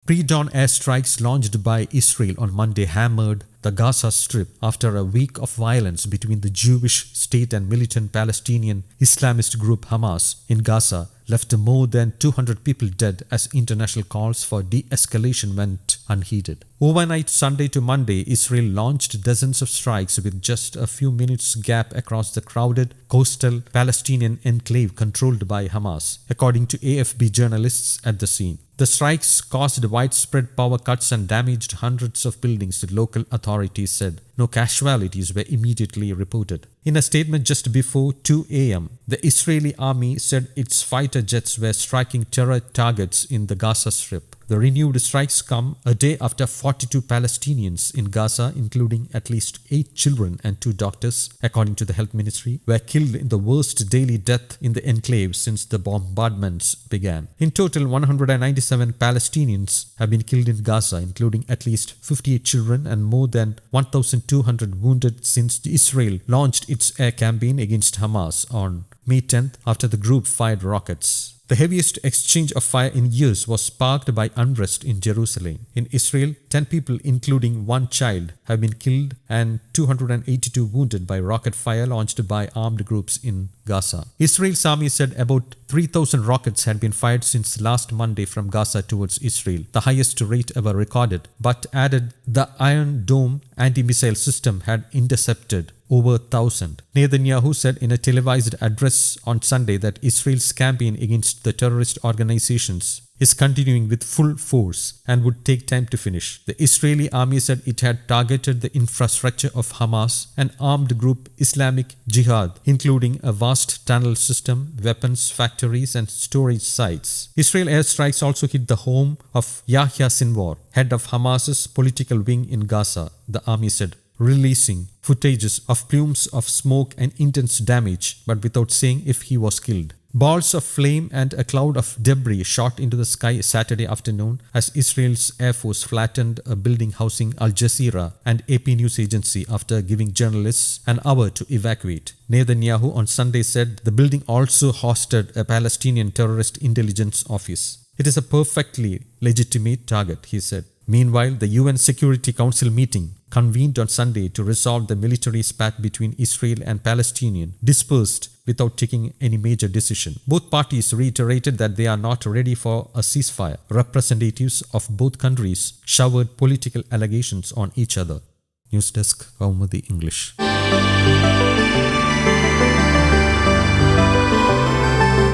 Predawn airstrikes launched by Israel on Monday hammered the Gaza Strip after a week of violence between the Jewish state and militant Palestinian Islamist group Hamas in Gaza left more than 200 people dead as international calls for de-escalation went unheeded. Overnight Sunday to Monday, Israel launched dozens of strikes with just a few minutes gap across the crowded coastal Palestinian enclave controlled by Hamas, according to AFP journalists at the scene. The strikes caused widespread power cuts and damaged hundreds of buildings, the local authorities said. No casualties were immediately reported. In a statement just before 2 a.m., the Israeli army said its fighter jets were striking terror targets in the Gaza Strip. The renewed strikes come a day after 42 Palestinians in Gaza, including at least 8 children and 2 doctors, according to the health ministry, were killed in the worst daily death in the enclave since the bombardments began. In total, 197 Palestinians have been killed in Gaza, including at least 58 children and more than 1,200 wounded since Israel launched its air campaign against Hamas on May 10th after the group fired rockets. The heaviest exchange of fire in years was sparked by unrest in Jerusalem. In Israel, 10 people, including 1 child, have been killed and 282 wounded by rocket fire launched by armed groups in Gaza. Israel's army said about 3,000 rockets had been fired since last Monday from Gaza towards Israel, the highest rate ever recorded, but added the Iron Dome anti-missile system had intercepted over 1,000. Netanyahu said in a televised address on Sunday that Israel's campaign against the terrorist organizations is continuing with full force and would take time to finish. The Israeli army said it had targeted the infrastructure of Hamas, an armed group Islamic Jihad, including a vast tunnel system, weapons factories and storage sites. Israel airstrikes also hit the home of Yahya Sinwar, head of Hamas's political wing in Gaza, the army said, releasing footages of plumes of smoke and intense damage, but without saying if he was killed. Balls of flame and a cloud of debris shot into the sky Saturday afternoon as Israel's Air Force flattened a building housing Al Jazeera and AP news agency after giving journalists an hour to evacuate. Netanyahu on Sunday said the building also hosted a Palestinian terrorist intelligence office. It is a perfectly legitimate target, he said. Meanwhile, the UN Security Council meeting convened on Sunday to resolve the military spat between Israel and Palestinian dispersed without taking any major decision. Both parties reiterated that they are not ready for a ceasefire. Representatives of both countries showered political allegations on each other. News Desk, Kaumudi English.